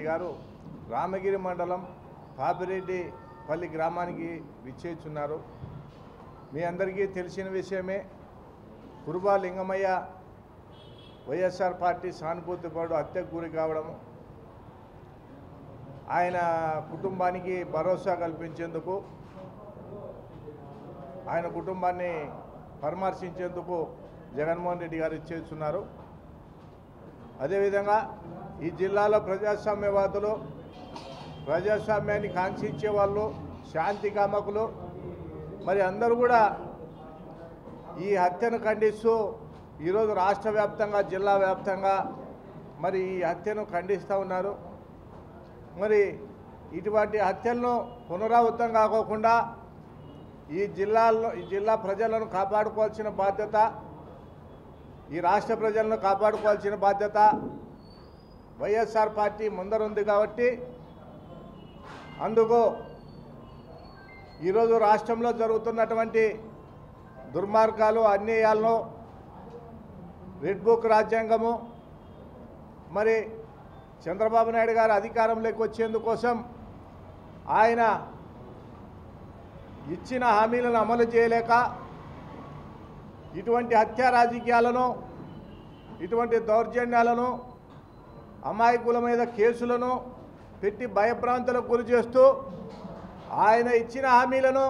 రెడ్డి గారు రామగిరి మండలం పాపిరెడ్డిపల్లి గ్రామానికి విచ్చేస్తున్నారు. మీ అందరికీ తెలిసిన విషయమే. కురుబా లింగమయ్య వైఎస్ఆర్ పార్టీ సానుభూతిపరుడు హత్యకు గురి కావడము, ఆయన కుటుంబానికి భరోసా కల్పించేందుకు, ఆయన కుటుంబాన్ని పరామర్శించేందుకు జగన్మోహన్ రెడ్డి గారు ఇచ్చేస్తున్నారు. అదేవిధంగా ఈ జిల్లాలో ప్రజాస్వామ్యవాదులు, ప్రజాస్వామ్యాన్ని కాంక్షించే వాళ్ళు, శాంతి కామకులు మరి అందరూ కూడా ఈ హత్యను ఖండిస్తూ ఈరోజు రాష్ట్ర వ్యాప్తంగా, జిల్లా వ్యాప్తంగా మరి ఈ హత్యను ఖండిస్తూ ఉన్నారు. మరి ఇటువంటి హత్యలను పునరావృతం కాకోకుండా ఈ జిల్లా ప్రజలను కాపాడుకోవాల్సిన బాధ్యత, ఈ రాష్ట్ర ప్రజలను కాపాడుకోవాల్సిన బాధ్యత వైఎస్ఆర్ పార్టీ ముందరుంది. కాబట్టి అందుకు ఈరోజు రాష్ట్రంలో జరుగుతున్నటువంటి దుర్మార్గాలు, అన్యాయాలను, రెడ్ బుక్ రాజ్యాంగము, మరి చంద్రబాబు నాయుడు గారు అధికారంలోకి వచ్చేందుకోసం ఆయన ఇచ్చిన హామీలను అమలు చేయలేక ఇటువంటి హత్యా రాజకీయాలను, ఇటువంటి దౌర్జన్యాలను, అమాయకుల మీద కేసులను పెట్టి భయభ్రాంతులకు గురి చేస్తూ ఆయన ఇచ్చిన హామీలను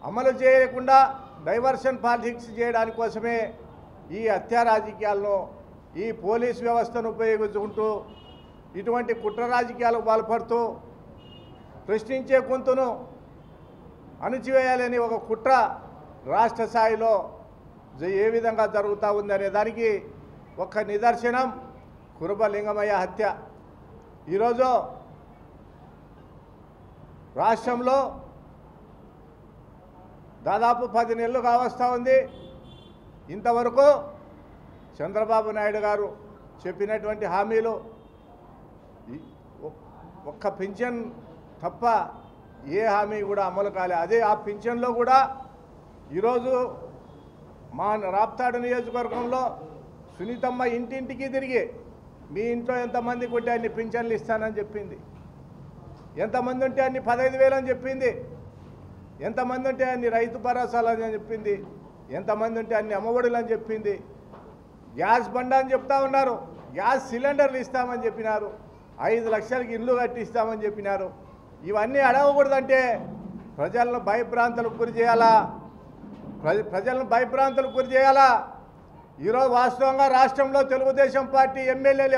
అమలు చేయకుండా డైవర్షన్ పాలిటిక్స్ చేయడానికి కోసమే ఈ హత్యా రాజకీయాలను, ఈ పోలీస్ వ్యవస్థను ఉపయోగించుకుంటూ ఇటువంటి కుట్ర రాజకీయాలకు పాల్పడుతూ ప్రశ్నించే గొంతును అణిచివేయాలని ఒక కుట్ర రాష్ట్ర స్థాయిలో ఏ విధంగా జరుగుతూ ఉందనే దానికి ఒక నిదర్శనం కురుబ లింగమయ్య హత్య. ఈరోజు రాష్ట్రంలో దాదాపు 10 నెలలు కావస్తూ ఉంది. ఇంతవరకు చంద్రబాబు నాయుడు గారు చెప్పినటువంటి హామీలు ఒక్క పింఛన్ తప్ప ఏ హామీ కూడా అమలు కాలే. అదే ఆ పింఛన్లో కూడా ఈరోజు మా రాప్తాడు నియోజకవర్గంలో సునీతమ్మ ఇంటింటికి తిరిగి మీ ఇంట్లో ఎంతమందికి ఉంటే అన్ని పింఛన్లు ఇస్తానని చెప్పింది, ఎంతమంది ఉంటే అన్ని 15,000 అని చెప్పింది, ఎంతమంది ఉంటే అన్ని రైతు భరోసాలు అని చెప్పింది, ఎంతమంది ఉంటే అన్ని అమ్మఒడులు అని చెప్పింది, గ్యాస్ బండ అని చెప్తా ఉన్నారు, గ్యాస్ సిలిండర్లు ఇస్తామని చెప్పినారు, 5 లక్షలకి ఇల్లు కట్టిస్తామని చెప్పినారు. ఇవన్నీ అడగకూడదంటే ప్రజలను భయభ్రాంతులకు గురి చేయాలా, ప్రజలను భయభ్రాంతులకు గురి చేయాలా. ఈరోజు వాస్తవంగా రాష్ట్రంలో తెలుగుదేశం పార్టీ ఎమ్మెల్యేలు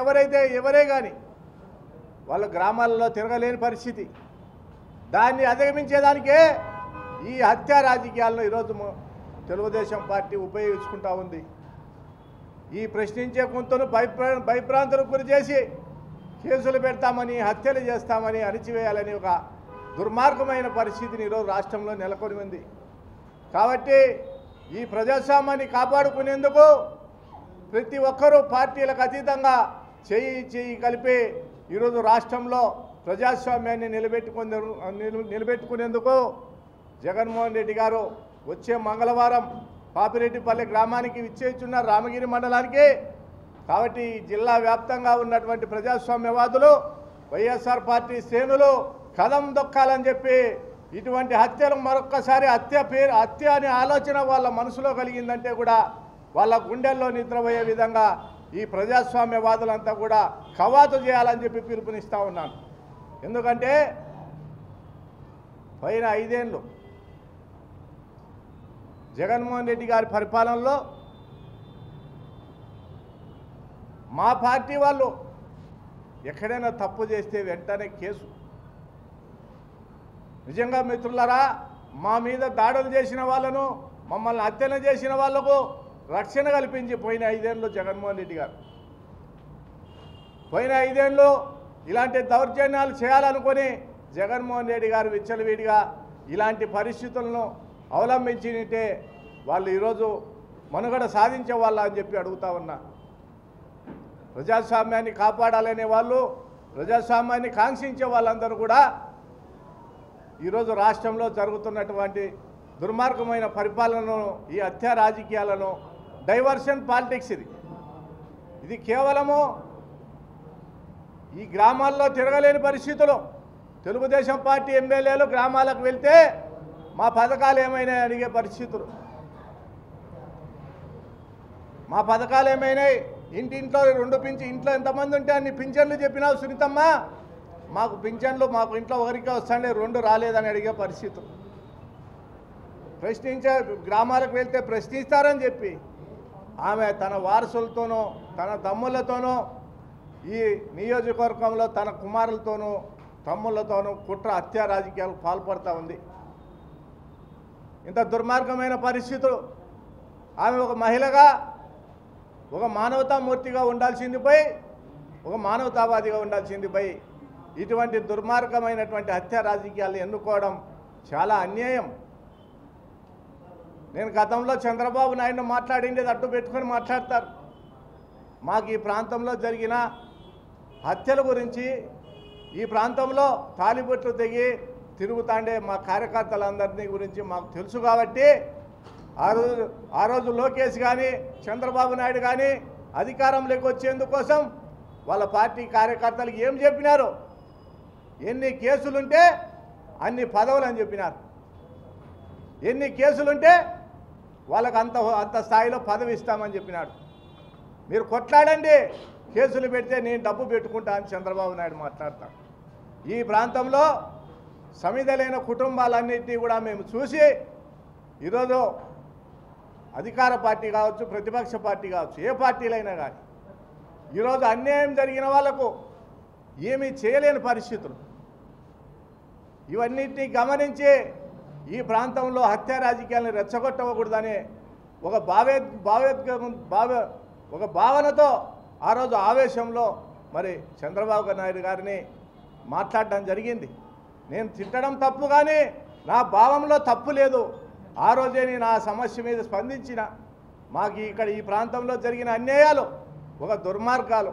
ఎవరే కానీ వాళ్ళ గ్రామాలలో తిరగలేని పరిస్థితి. దాన్ని అధిగమించేదానికే ఈ హత్యా రాజకీయాలను ఈరోజు తెలుగుదేశం పార్టీ ఉపయోగించుకుంటూ ఉంది. ఈ ప్రశ్నించే గొంతును భయభ్రాంతులకు గురి చేసి కేసులు పెడతామని, హత్యలు చేస్తామని, అణిచివేయాలని ఒక దుర్మార్గమైన పరిస్థితిని ఈరోజు రాష్ట్రంలో నెలకొని ఉంది. కాబట్టి ఈ ప్రజాస్వామ్యాన్ని కాపాడుకునేందుకు ప్రతి ఒక్కరూ పార్టీలకు అతీతంగా చేయి కలిపి ఈరోజు రాష్ట్రంలో ప్రజాస్వామ్యాన్ని నిలబెట్టుకునేందుకు జగన్మోహన్ రెడ్డి గారు వచ్చే మంగళవారం పాపిరెడ్డిపల్లి గ్రామానికి విచ్చేస్తున్నారు, రామగిరి మండలానికి. కాబట్టి జిల్లా వ్యాప్తంగా ఉన్నటువంటి ప్రజాస్వామ్యవాదులు, వైఎస్ఆర్ పార్టీ శ్రేణులు కదం దొక్కాలని చెప్పి ఇటువంటి హత్యలు మరొక్కసారి హత్య అనే ఆలోచన వాళ్ళ మనసులో కలిగిందంటే కూడా వాళ్ళ గుండెల్లో నిద్రపోయే విధంగా ఈ ప్రజాస్వామ్యవాదులంతా కూడా కవాతు చేయాలని చెప్పి పిలుపునిస్తూ ఉన్నాను. ఎందుకంటే పైన 5 ఏళ్ళు జగన్మోహన్ రెడ్డి గారి పరిపాలనలో మా పార్టీ వాళ్ళు ఎక్కడైనా తప్పు చేస్తే వెంటనే కేసు. నిజంగా మిత్రులారా, మా మీద దాడులు చేసిన వాళ్ళను, మమ్మల్ని హత్యలు చేసిన వాళ్లకు రక్షణ కల్పించి పోయిన 5 ఏళ్ళు జగన్మోహన్ రెడ్డి గారు, పోయిన 5 ఏళ్ళు ఇలాంటి దౌర్జన్యాలు చేయాలనుకొని జగన్మోహన్ రెడ్డి గారు విచ్చలవిడిగా ఇలాంటి పరిస్థితులను అవలంబించినట్టే వాళ్ళు ఈరోజు మనుగడ సాధించే వాళ్ళ అని చెప్పి అడుగుతా ఉన్నా. ప్రజాస్వామ్యాన్ని కాపాడాలనే వాళ్ళు, ప్రజాస్వామ్యాన్ని కాంక్షించే వాళ్ళందరూ కూడా ఈరోజు రాష్ట్రంలో జరుగుతున్నటువంటి దుర్మార్గమైన పరిపాలనను, ఈ హత్యా రాజకీయాలను, డైవర్షన్ పాలిటిక్స్ ఇది కేవలము ఈ గ్రామాల్లో తిరగలేని పరిస్థితులు. తెలుగుదేశం పార్టీ ఎమ్మెల్యేలు గ్రామాలకు వెళ్తే మా పథకాలు ఏమైనాయి అడిగే పరిస్థితులు. మా పథకాలు ఏమైనాయి, ఇంటింట్లో 2 పింఛన్, ఇంట్లో ఎంతమంది ఉంటే అన్ని పింఛన్లు చెప్పినావు సునీతమ్మ, మాకు పింఛన్లు మాకు ఇంట్లో ఒకరికి వస్తాండే 2 రాలేదని అడిగే పరిస్థితులు. ప్రశ్నించే గ్రామాలకు వెళ్తే ప్రశ్నిస్తారని చెప్పి ఆమె తన వారసులతోనూ తన తమ్ముళ్ళతోనూ ఈ నియోజకవర్గంలో తన కుమారులతోనూ తమ్ముళ్ళతోనూ కుట్ర హత్య రాజకీయాలకు పాల్పడుతూ ఉంది. ఇంత దుర్మార్గమైన పరిస్థితులు. ఆమె ఒక మహిళగా ఒక మానవతామూర్తిగా ఉండాల్సింది పోయి ఒక మానవతావాదిగా ఉండాల్సింది పోయి ఇటువంటి దుర్మార్గమైనటువంటి హత్య రాజకీయాలు ఎన్నుకోవడం చాలా అన్యాయం. నేను గతంలో చంద్రబాబు నాయుడు మాట్లాడిండేది అడ్డు పెట్టుకొని మాట్లాడతారు. మాకు ఈ ప్రాంతంలో జరిగిన హత్యల గురించి, ఈ ప్రాంతంలో తాలిబొట్లు తెగి తిరుగుతాండే మా కార్యకర్తలందరినీ గురించి మాకు తెలుసు కాబట్టి ఆ రోజు లోకేష్ కానీ చంద్రబాబు నాయుడు కానీ అధికారంలోకి వచ్చేందుకోసం వాళ్ళ పార్టీ కార్యకర్తలకు ఏం చెప్పినారు, ఎన్ని కేసులుంటే అన్ని పదవులు అని చెప్పినారు. ఎన్ని కేసులుంటే వాళ్ళకు అంత స్థాయిలో పదవి ఇస్తామని చెప్పినాడు. మీరు కొట్లాడండి, కేసులు పెడితే నేను డబ్బు పెట్టుకుంటా అని చంద్రబాబు నాయుడు మాట్లాడతాడు. ఈ ప్రాంతంలో సమిధలైన కుటుంబాలన్నింటినీ కూడా మేము చూసి ఈరోజు అధికార పార్టీ కావచ్చు, ప్రతిపక్ష పార్టీ కావచ్చు, ఏ పార్టీలైనా కానీ ఈరోజు అన్యాయం జరిగిన వాళ్లకు ఏమీ చేయలేని పరిస్థితులు. ఇవన్నింటినీ గమనించి ఈ ప్రాంతంలో హత్య రాజకీయాలను రెచ్చగొట్టకూడదనే ఒక భావనతో ఆ రోజు ఆవేశంలో మరి చంద్రబాబు నాయుడు గారిని మాట్లాడడం జరిగింది. నేను తిట్టడం తప్పు, కానీ నా భావంలో తప్పు లేదు. ఆ రోజే నేను ఆ సమస్య మీద స్పందించిన. మాకు ఇక్కడ ఈ ప్రాంతంలో జరిగిన అన్యాయాలు, ఒక దుర్మార్గాలు,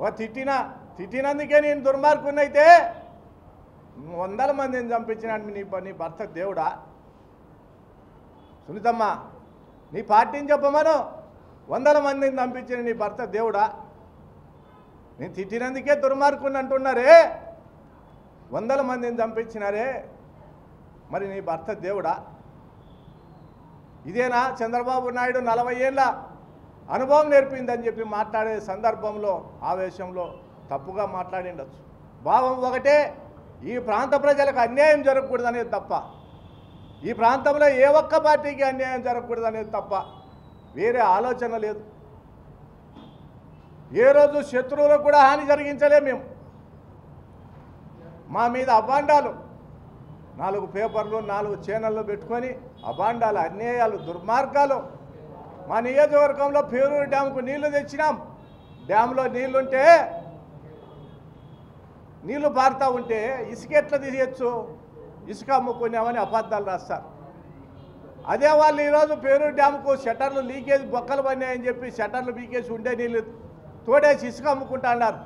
ఒక తిట్టినందుకే నేను దుర్మార్గునైతే 100 మందిని చంపించినాడు నీ భర్త దేవుడా? సునీతమ్మ, నీ పార్టీని చెప్పమను. 100 మందిని చంపించిన నీ భర్త దేవుడా? నేను తిట్టినందుకే దుర్మార్గుని అంటున్నారే, 100 మందిని చంపించినారే, మరి నీ భర్త దేవుడా? ఇదేనా చంద్రబాబు నాయుడు 40 ఏళ్ళ అనుభవం నేర్పిందని చెప్పి మాట్లాడే సందర్భంలో ఆవేశంలో తప్పుగా మాట్లాడిండొచ్చు. భావం ఒకటే, ఈ ప్రాంత ప్రజలకు అన్యాయం జరగకూడదనేది తప్ప, ఈ ప్రాంతంలో ఏ ఒక్క పార్టీకి అన్యాయం జరగకూడదనేది తప్ప వేరే ఆలోచన లేదు. ఏ రోజు శత్రువులకు కూడా హాని జరిగించలే మేము. మా మీద అబాండాలు 4 పేపర్లు 4 ఛానళ్ళు పెట్టుకొని అబాండాలు, అన్యాయాలు, దుర్మార్గాలు. మా నియోజకవర్గంలో పేరూరు డ్యాముకు నీళ్లు తెచ్చినాం. డ్యాంలో నీళ్లుంటే, నీళ్లు పారుతూ ఉంటే ఇసుక ఎట్లా తీయచ్చు? ఇసుక అమ్ముకున్నామని అబద్ధాలు రాస్తారు. అదే వాళ్ళు ఈరోజు పేరూరు డ్యాముకు షట్టర్లు లీకేజ్ బొక్కలు పడినాయని చెప్పి షట్టర్లు బీకేసి ఉండే నీళ్ళు తోడేసి ఇసుక అమ్ముకుంటా అన్నారు.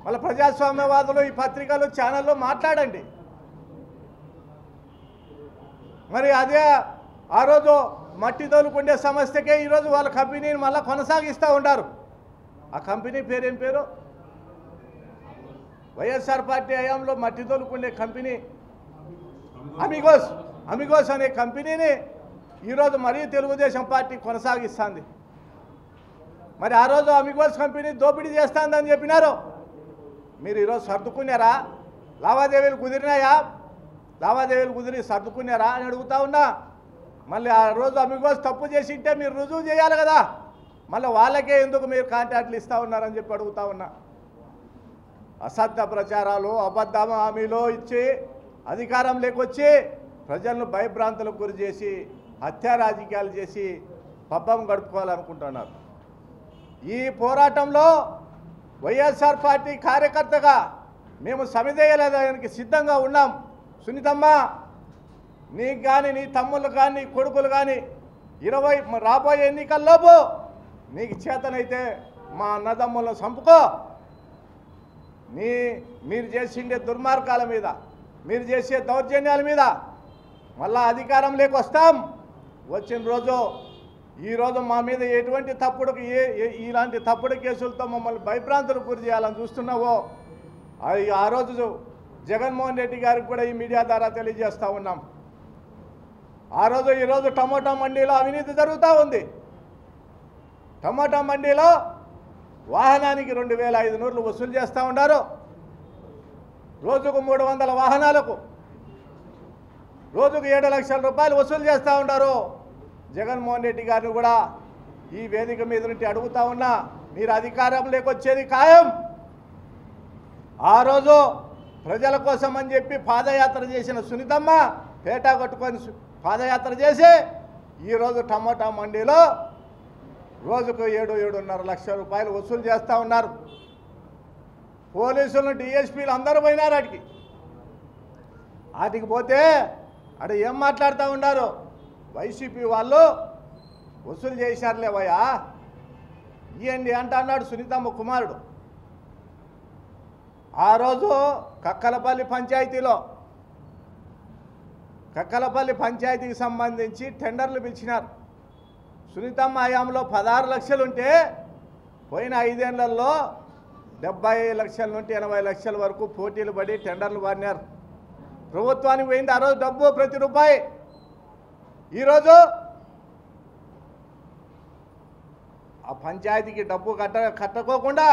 వాళ్ళ ప్రజాస్వామ్యవాదులు ఈ పత్రికలు ఛానళ్ళు మాట్లాడండి. మరి అదే ఆ రోజు మట్టి తోలుకుండే సమస్యకే ఈరోజు వాళ్ళ కంపెనీని మళ్ళీ కొనసాగిస్తూ ఉంటారు. ఆ కంపెనీ పేరేం పేరు? వైఎస్ఆర్ పార్టీ హయాంలో మట్టి తోలుకుండే కంపెనీ అమిగోస్ అనే కంపెనీని ఈరోజు మరీ తెలుగుదేశం పార్టీ కొనసాగిస్తుంది. మరి ఆ రోజు అమిగోస్ కంపెనీ దోపిడీ చేస్తుందని చెప్పినారు. మీరు ఈరోజు సర్దుకున్నారా? లావాదేవీలు కుదిరినాయా? లావాదేవీలు కుదిరి సర్దుకున్నారా అని అడుగుతా ఉన్నా. మళ్ళీ ఆ రోజు అమిగోస్ తప్పు చేసి ఉంటే మీరు రుజువు చేయాలి కదా, మళ్ళీ వాళ్ళకే ఎందుకు మీరు కాంట్రాక్ట్లు ఇస్తూ ఉన్నారని చెప్పి అడుగుతా ఉన్నా. అసత్య ప్రచారాలు, అబద్ధ హామీలు ఇచ్చి అధికారం లేకొచ్చి ప్రజలను భయభ్రాంతులకు గురి చేసి హత్య రాజకీయాలు చేసి పబ్బం గడుపుకోవాలనుకుంటున్నారు. ఈ పోరాటంలో వైఎస్ఆర్ పార్టీ కార్యకర్తగా మేము సమిధేయలేదానికి సిద్ధంగా ఉన్నాం. సునీతమ్మ, నీకు కానీ నీ తమ్ముళ్ళు కానీ నీ కొడుకులు కానీ రాబోయే ఎన్నికల్లోపు నీకు చేతనైతే మా అన్నదమ్ములను చంపుకో. మీరు చేసిండే దుర్మార్గాల మీద, మీరు చేసే దౌర్జన్యాల మీద మళ్ళా అధికారంలోకి వస్తాం. వచ్చిన రోజు ఈరోజు మా మీద ఎటువంటి ఇలాంటి తప్పుడు కేసులతో మమ్మల్ని భయభ్రాంతులకు గురి చేయాలని చూస్తున్నావో ఆ రోజు జగన్మోహన్ రెడ్డి గారికి కూడా ఈ మీడియా ద్వారా తెలియజేస్తూ ఉన్నాం. ఈరోజు టమోటా మండీలో అవినీతి జరుగుతూ ఉంది. టమోటా మండీలో వాహనానికి 2500 వసూలు చేస్తూ ఉన్నారు. రోజుకు 300 వాహనాలకు రోజుకు 7 లక్షల రూపాయలు వసూలు చేస్తూ ఉన్నారు. జగన్మోహన్ రెడ్డి గారిని కూడా ఈ వేదిక మీద నుండి అడుగుతా ఉన్నా, మీరు అధికారంలోకి వచ్చేది ఖాయం. ఆ రోజు ప్రజల కోసం అని చెప్పి పాదయాత్ర చేసిన సునీతమ్మ పేటా కొట్టుకొని పాదయాత్ర చేసి ఈరోజు టమోటా మండీలో రోజుకు 7-7.5 లక్షల రూపాయలు వసూలు చేస్తూ ఉన్నారు. పోలీసులను డిఎస్పీలు అందరూ పోయినారు వాటికి పోతే అక్కడ ఏం మాట్లాడుతూ ఉన్నారు, వైసీపీ వాళ్ళు వసూలు చేశారులేవయ్యా ఇవ్వండి అంట అన్నాడు సునీతమ్మ కుమారుడు. ఆ రోజు కక్కలపల్లి పంచాయతీకి సంబంధించి టెండర్లు పిలిచినారు. సునీతమ్మ హయాంలో 16 లక్షలు ఉంటే పోయిన 5 ఏళ్లలో 70 లక్షల నుండి 80 లక్షల వరకు పోటీలు పడి టెండర్లు వాడినారు. ప్రభుత్వానికి పోయింది ఆ రోజు డబ్బు ప్రతి రూపాయి. ఈరోజు ఆ పంచాయతీకి డబ్బు కట్టకోకుండా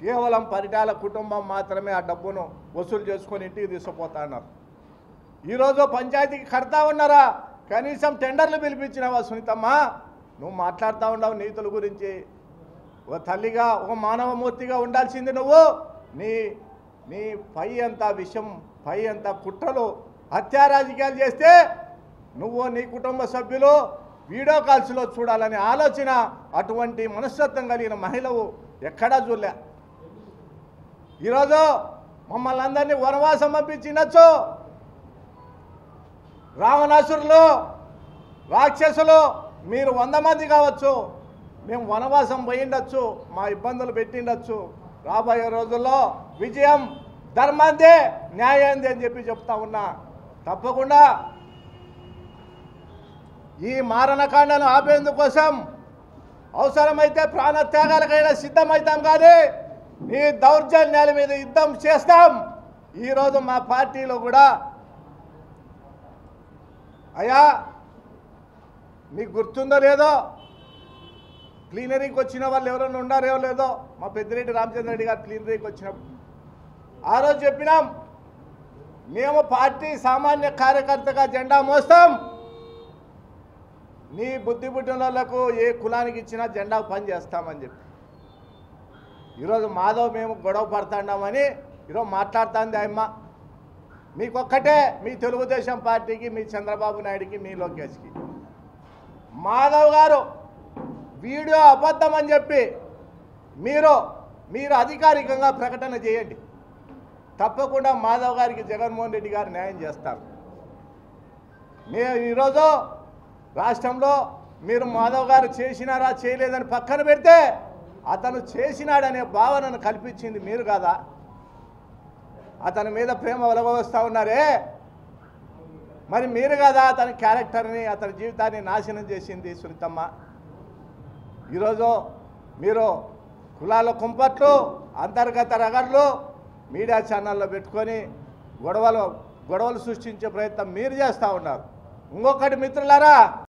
కేవలం పరిటాల కుటుంబం మాత్రమే ఆ డబ్బును వసూలు చేసుకొని ఇంటికి తీసుకుపోతా ఉన్నారు. ఈరోజు పంచాయతీకి కడతా ఉన్నారా? కనీసం టెండర్లు పిలిపించినావా సునీతమ్మ? నువ్వు మాట్లాడుతూ ఉండవు నీతుల గురించి. ఒక తల్లిగా ఒక మానవమూర్తిగా ఉండాల్సింది నువ్వు. నీ పై అంత విషయం, పై అంత కుట్రలు, హత్యా రాజకీయాలు చేస్తే నువ్వు నీ కుటుంబ సభ్యులు వీడియో కాల్స్లో చూడాలనే ఆలోచన, అటువంటి మనస్తత్వం కలిగిన మహిళవు ఎక్కడా చూడలే. ఈరోజు మమ్మల్ని అందరినీ వనవాసం పంపించినచ్చు. రావణాసురులు, రాక్షసులు మీరు 100 మంది కావచ్చు, మేము వనవాసం పోయిండొచ్చు, మా ఇబ్బందులు పెట్టిండొచ్చు. రాబోయే రోజుల్లో విజయం ధర్మాందే, న్యాయాందే అని చెప్పి చెప్తా ఉన్నా. తప్పకుండా ఈ మారణకాండను ఆపేందుకోసం అవసరమైతే ప్రాణత్యాగాలకైనా సిద్ధమవుతాం. కానీ ఈ దౌర్జన్యాల మీద యుద్ధం చేస్తాం. ఈరోజు మా పార్టీలో కూడా అయ్యా మీకు గుర్తుందో లేదో, క్లీనరీకి వచ్చిన వాళ్ళు ఎవరైనా ఉండారో లేదో, మా పెద్దిరెడ్డి రామచంద్ర రెడ్డి గారు క్లీనరీకి వచ్చినప్పుడు ఆ రోజు చెప్పినాం, మేము పార్టీ సామాన్య కార్యకర్తగా జెండా మోస్తాం. నీ బుద్ధి పుట్టినోళ్లకు ఏ కులానికి ఇచ్చినా జెండా పని చేస్తామని చెప్పి. ఈరోజు మాధవ్ మేము గొడవ పడుతున్నామని ఈరోజు మాట్లాడుతుంది అమ్మ. మీకొక్కటే, మీ తెలుగుదేశం పార్టీకి, మీ చంద్రబాబు నాయుడికి, మీ లోకేష్కి. మాధవ్ గారు వీడియో అబద్ధం అని చెప్పి మీరు అధికారికంగా ప్రకటన చేయండి. తప్పకుండా మాధవ్ గారికి జగన్మోహన్ రెడ్డి గారు న్యాయం చేస్తారు. ఈరోజు రాష్ట్రంలో మీరు మాధవ్ గారు చేసినారా చేయలేదని పక్కన పెడితే, అతను చేసినాడనే భావనను కల్పించింది మీరు కాదా? అతని మీద ప్రేమ ఒలగవస్తూ ఉన్నారే, మరి మీరు కదా అతని క్యారెక్టర్ని, అతని జీవితాన్ని నాశనం చేసింది సునీతమ్మ. ఈరోజు మీరు కులాల కుంపట్లు, అంతర్గత రగడ్లు మీడియా ఛానల్లో పెట్టుకొని గొడవలు సృష్టించే ప్రయత్నం మీరు చేస్తూ ఉన్నారు. ఇంకొకటి మిత్రులారా,